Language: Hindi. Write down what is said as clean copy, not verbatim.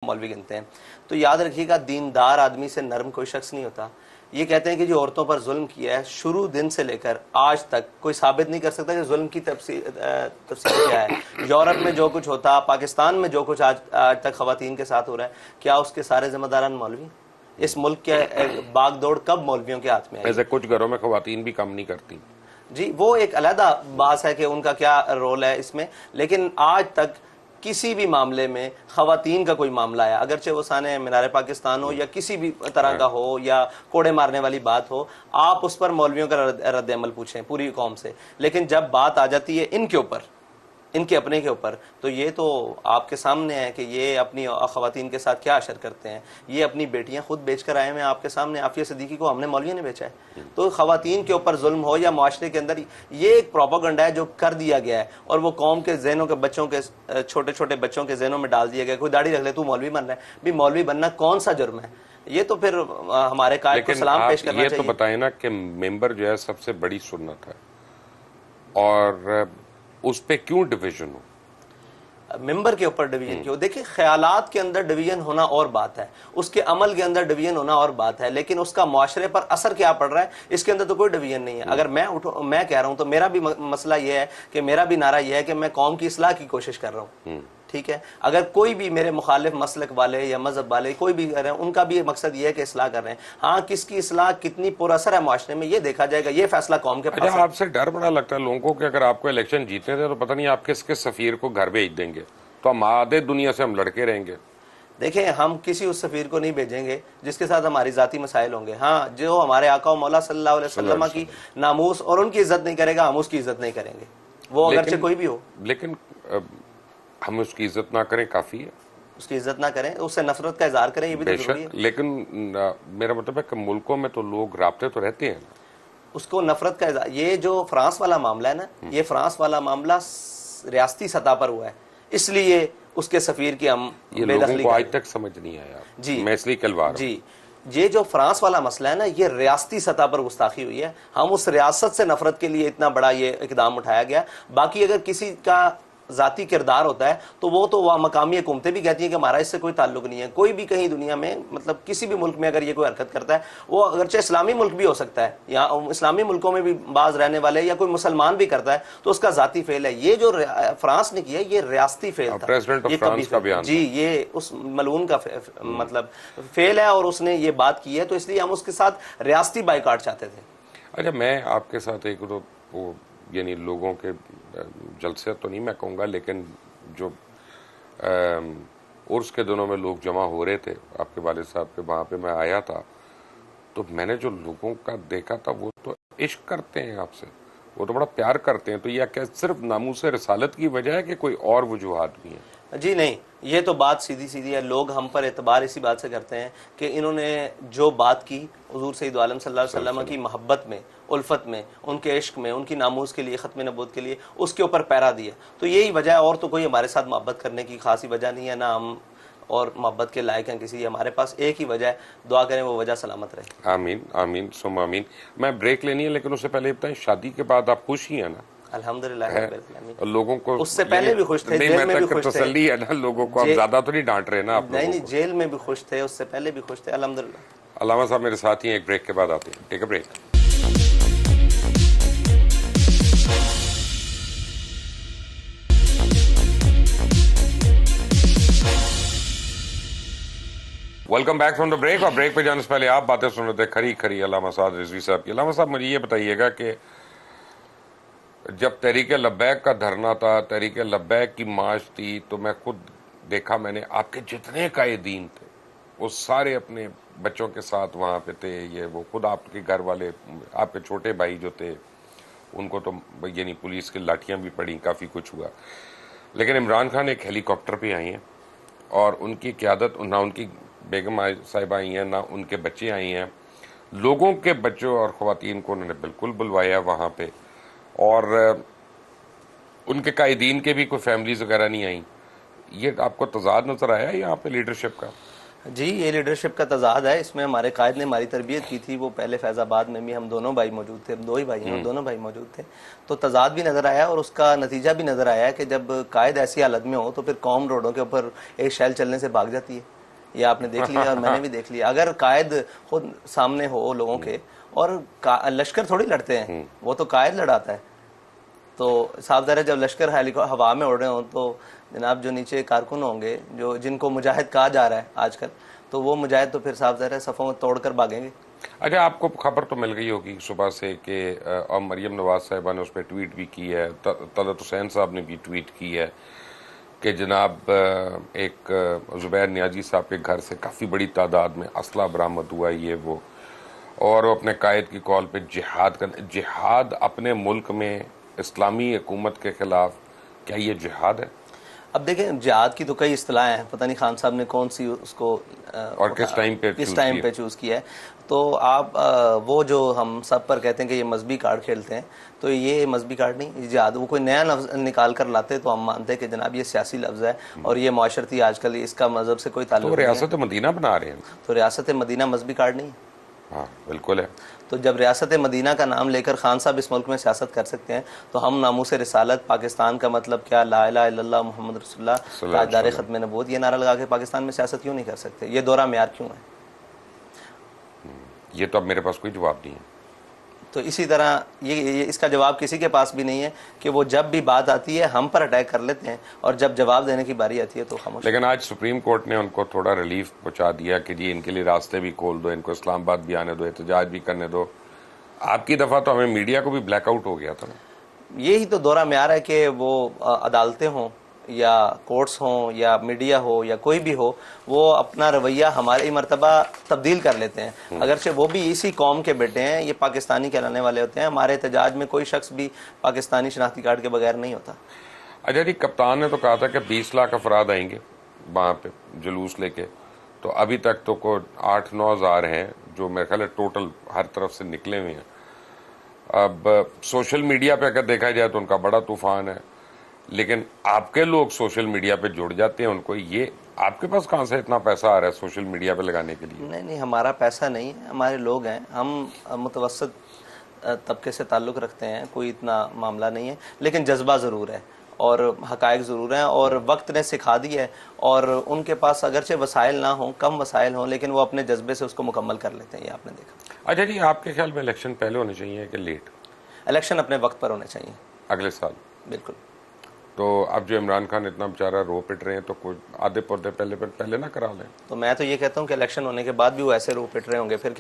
मौलवी गिनते हैं। तो याद रखिएगा, दीनदार आदमी से नरम कोई शख्स नहीं होता। ये कहते हैं कि जो औरतों पर जुल्म किया है शुरू दिन से लेकर आज तक कोई साबित नहीं कर सकता कि जुल्म की तफसील क्या है। यूरोप में जो कुछ होता, पाकिस्तान में जो कुछ आज तक खवातीन के साथ हो रहा है, क्या उसके सारे जिम्मेदारान मौलवी? इस मुल्क के बागदौड़ कब मौलवियों के हाथ में आई? ऐसे कुछ घरों में खवातीन भी काम नहीं करती जी, वो एक अलहदा बात है कि उनका क्या रोल है इसमें, लेकिन आज तक किसी भी मामले में खवातीन का कोई मामला है, अगरचे वो साने मीनार पाकिस्तान हो या किसी भी तरह का हो या कोड़े मारने वाली बात हो, आप उस पर मौलवियों का रद्द अमल पूछें पूरी कौम से। लेकिन जब बात आ जाती है इनके ऊपर, इनके अपने के ऊपर, तो ये तो आपके सामने है कि ये अपनी खवातीन के साथ क्या अशर करते हैं। ये अपनी बेटियां खुद बेच कर आए हैं आपके सामने। आफिया सिद्दीकी को हमने मौलवी ने बेचा है। तो खवातीन के ऊपर जुल्म हो या माशरे के अंदर, ये एक प्रोपेगेंडा है जो कर दिया गया है और वो कौम के जहनों के बच्चों के, छोटे छोटे बच्चों के जहनों में डाल दिया गया। कोई दाढ़ी रख ले तू मौलवी बन रहा है। भी मौलवी बनना कौन सा जुर्म है? ये तो फिर हमारे कायद को सलाम पेश करना चाहिए। ये तो बताए ना कि मेंबर जो है सबसे बड़ी सुन्नत है, और उस पे क्यों डिवीजन हो? मेंबर के ऊपर डिवीजन क्यों? देखिए, ख्यालात के अंदर डिवीजन होना और बात है, उसके अमल के अंदर डिवीजन होना और बात है, लेकिन उसका मुआशरे पर असर क्या पड़ रहा है, इसके अंदर तो कोई डिवीजन नहीं है। अगर मैं कह रहा हूं तो मेरा भी मसला यह है कि मेरा भी नारा यह है कि मैं कौम की इस्लाह की कोशिश कर रहा हूं। ठीक है, अगर कोई भी मेरे मुखालिफ मसलक वाले या मजहब वाले कोई भी कर रहे हैं, उनका भी मकसद ये है कि इस्लाह कर रहे हैं। हाँ, किसकी इस्लाह कितनी पुरअसर है माशरे में, ये देखा जाएगा। ये फैसला कौम के पास है। आपसे डर बड़ा लगता है लोगों को कि अगर आपको इलेक्शन जीतने थे तो पता नहीं आप किसके सफीर को घर भेज देंगे, तो हम आधे दुनिया से हम लड़के रहेंगे। देखें, हम किसी उस सफीर को नहीं भेजेंगे जिसके साथ हमारी जाती मसाइल होंगे। हाँ, जो हमारे आका मौला सल्लल्लाहु अलैहि वसल्लम की नामूस और उनकी इज्जत नहीं करेगा, हम उसकी इज्जत नहीं करेंगे, वो अगरचे कोई भी हो। लेकिन हम उसकी इज्जत ना करें काफी है, उसकी इज्जत ना करें, उससे नफरत का इजहार करें, ये भी तो जरूरी है। लेकिन मेरा मतलब है कि मुल्कों में तो लोग राब्ते तो रहते हैं ना, उसको नफरत का इजहार। ये जो फ्रांस वाला मामला है ना, ये फ्रांस वाला मामला रियासती सतह पर हुआ है, इसलिए उसके सफीर की हम लोगों को आज तक समझ नहीं आया जी। मैं इसलिए कलवार जी, ये जो फ्रांस वाला मसला है ना, ये रियासती सतह पर गुस्ताखी हुई है। हम उस रियासत से नफरत के लिए इतना बड़ा ये इकदाम उठाया गया। बाकी अगर किसी का जाती किरदार होता है तो वो तो वह मकामी हुकूमतें भी कहती हैं कि हमारा इससे कोई ताल्लुक नहीं है। कोई भी कहीं दुनिया में, मतलब किसी भी मुल्क में अगर ये कोई हरकत करता है, वो अगरचे इस्लामी मुल्क भी हो सकता है या इस्लामी मुल्कों में भी बाज रहने वाले, या कोई मुसलमान भी करता है, तो उसका जाती फेल है। ये जो फ्रांस ने किया, ये रियासती फेल था। प्रेसिडेंट ऑफ फ्रांस का बयान जी, ये उस मलून का मतलब फेल है और उसने ये बात की है, तो इसलिए हम उसके साथ रियासती बाइकाट चाहते थे। अच्छा, मैं आपके साथ एक वो यानी लोगों के जलसे तो नहीं मैं कहूँगा, लेकिन जो उर्स के दिनों में लोग जमा हो रहे थे आपके वालिद साहब के, वहाँ पे मैं आया था, तो मैंने जो लोगों का देखा था वो तो इश्क करते हैं आपसे, वो तो बड़ा प्यार करते हैं। तो यह क्या सिर्फ नामूस रसालत की वजह है कि कोई और वजूहात भी हैं? जी नहीं, ये तो बात सीधी सीधी है। लोग हम पर एतबार इसी बात से करते हैं कि इन्होंने जो बात की हुजूर सैयद आलम सल्लल्लाहु अलैहि वसल्लम की मोहब्बत में, उल्फत में, उनके इश्क में, उनकी नामूस के लिए, ख़त्म नबूवत के लिए, उसके ऊपर पैरा दिया। तो यही वजह है, और तो कोई हमारे साथ मोहब्बत करने की खासी वजह नहीं है, ना हम और मोहब्बत के लायक हैं किसी। हमारे पास एक ही वजह है, दुआ करें वो वजह सलामत रहे। आमीन आमीन सुम आमीन। मैं ब्रेक लेनी है, लेकिन उससे पहले बताएं, शादी के बाद आप खुश ही हैं ना? अल्हम्दुलिल्लाह। लोगों को उससे पहले भी खुश थे, जेल में भी खुश थे। तसल्ली है ना, लोगों को आप ज्यादा तो नहीं डांट रहे ना आप? नहीं, जेल में भी खुश थे, उससे पहले भी खुश थे, अल्हम्दुलिल्लाह। अल्लामा साहब मेरे साथ ही एक ब्रेक के बाद आते हैं। Take a break. Welcome back from the break. और ब्रेक पे जाने से पहले आप बातें सुन रहे थे खरी खरी अल्लामा साद रिजवी साहब की। अल्लामा साहब, मुझे ये बताइएगा कि जब तहरीक लब्बैक का धरना था, तहरीक लब्बैक की मार्च थी, तो मैं खुद देखा, मैंने आपके जितने कायदीन थे वो सारे अपने बच्चों के साथ वहाँ पे थे। ये वो खुद आपके घर वाले, आपके छोटे भाई जो थे, उनको तो यानी पुलिस की लाठियाँ भी पड़ी, काफ़ी कुछ हुआ। लेकिन इमरान खान एक हेलीकॉप्टर पे आई हैं और उनकी क़यादत, ना उनकी बेगम साहिबा आई हैं, ना उनके बच्चे आई हैं, लोगों के बच्चों और ख़वातीन को उन्होंने बिल्कुल बुलवाया वहाँ पे, और उनके कायदीन के भी कोई फैमिलीज वगैरह नहीं आई। ये आपको तजाद नजर आया यहाँ पे लीडरशिप का? जी, ये लीडरशिप का तजाद है। इसमें हमारे कायद ने हमारी तरबियत की थी। वो पहले फैज़ाबाद में भी हम दोनों भाई मौजूद थे, हम दो ही भाई हैं और दोनों भाई मौजूद थे। तो तजाद भी नज़र आया और उसका नतीजा भी नज़र आया कि जब कायद ऐसी हालत में हो तो फिर कौम रोडों के ऊपर एक शैल चलने से भाग जाती है। ये आपने देख लिया और मैंने भी देख लिया। अगर कायद खुद सामने हो लोगों के, और लश्कर थोड़ी लड़ते हैं, वो तो कायद लड़ाता है। तो साफ ज़ाहिर है जब लश्कर हवा में उड़ रहे हों तो जनाब जो नीचे कारकुन होंगे, जो जिनको मुजाहिद कहा जा रहा है आजकल, तो वो मुजाहिद तो फिर साफ ज़ाहिर है सफ़ों में तोड़ कर भागेंगे। अच्छा, आपको खबर तो मिल गई होगी सुबह से कि और मरियम नवाज साहिबा ने उस पर ट्वीट भी की है, तलत हुसैन साहब ने भी ट्वीट की है कि जनाब एक ज़ुबैर नियाजी साहब के घर से काफ़ी बड़ी तादाद में असला बरामद हुआ, ये वो, और वो अपने कायद की कॉल पे जिहाद अपने मुल्क में इस्लामी हुकूमत के खिलाफ, क्या ये जिहाद है? अब देखें, जिहाद की तो कई इस्तिलाहें हैं, पता नहीं खान साहब ने कौन सी उसको और किस टाइम पे चूज़ किया है। तो आप वो जो हम सब पर कहते हैं कि ये मजहबी कार्ड खेलते हैं, तो ये मजहबी कार्ड नहीं, जिहाद वो कोई नया लफ्ज़ निकाल कर लाते तो हम मानते हैं कि जनाब ये सियासी लफ्ज़ है और ये माशरती, आजकल इसका मजहब से कोई ताल्लुक तो नहीं है। रियासत मदीना बना रहे हैं, तो रियासत मदीना मजहबी कार्ड नहीं है। हाँ बिल्कुल है। तो जब रियासत मदीना का नाम लेकर खान साहब इस मुल्क में सियासत कर सकते हैं, तो हम नामूस रिसालत, पाकिस्तान का मतलब क्या, ला इलाहा इल्लल्लाह मुहम्मद रसूलुल्लाह, ताजदार ख़त्म नबूवत, ये नारा लगा के पाकिस्तान में सियासत क्यों नहीं कर सकते? ये दोहरा मेयार क्यों है? ये तो अब मेरे पास कोई जवाब नहीं है। तो इसी तरह ये इसका जवाब किसी के पास भी नहीं है कि वो जब भी बात आती है हम पर अटैक कर लेते हैं और जब जवाब देने की बारी आती है तो खामोश। लेकिन आज सुप्रीम कोर्ट ने उनको थोड़ा रिलीफ पहुंचा दिया कि जी इनके लिए रास्ते भी खोल दो, इनको इस्लामाबाद भी आने दो, एहतजाज भी करने दो। आपकी दफ़ा तो हमें मीडिया को भी ब्लैकआउट हो गया था ना। यही तो दोहरा म्यार है कि वो अदालतें हों या कोर्ट्स हों या मीडिया हो या कोई भी हो, वो अपना रवैया हमारी मर्तबा तब्दील कर लेते हैं। अगरचे वो भी इसी कौम के बेटे हैं, ये पाकिस्तानी कहलाने वाले होते हैं। हमारे एहतजाज में कोई शख्स भी पाकिस्तानी शनाख्ती कार्ड के बगैर नहीं होता। अच्छा जी, कप्तान ने तो कहा था कि 20 लाख अफराद आएंगे वहाँ पे जुलूस लेके, तो अभी तक तो को 8-9 हज़ार हैं जो मेरे ख्याल है टोटल हर तरफ से निकले हुए हैं। अब सोशल मीडिया पे अगर देखा जाए तो उनका बड़ा तूफान है, लेकिन आपके लोग सोशल मीडिया पे जुड़ जाते हैं उनको। ये आपके पास कहाँ से इतना पैसा आ रहा है सोशल मीडिया पे लगाने के लिए? नहीं, हमारा पैसा नहीं है, हमारे लोग हैं। हम मुतवस्सित तबके से ताल्लुक़ रखते हैं, कोई इतना मामला नहीं है, लेकिन जज्बा ज़रूर है और हक़ाइक़ ज़रूर हैं और वक्त ने सिखा दी है। और उनके पास अगरचे वसाइल ना हों, कम वसाइल हों, लेकिन वो अपने जज्बे से उसको मुकम्मल कर लेते हैं। ये आपने देखा। अच्छा जी, आपके ख्याल में इलेक्शन पहले होने चाहिए कि लेट? इलेक्शन अपने वक्त पर होने चाहिए, अगले साल। बिल्कुल। तो अब जो इमरान खान इतना बेचारा रो पिट रहे हैं, तो कुछ आधे पौधे पहले ना करा लें। तो मैं तो ये कहता हूँ कि इलेक्शन होने के बाद भी वो ऐसे रो पिट रहे होंगे, फिर क्या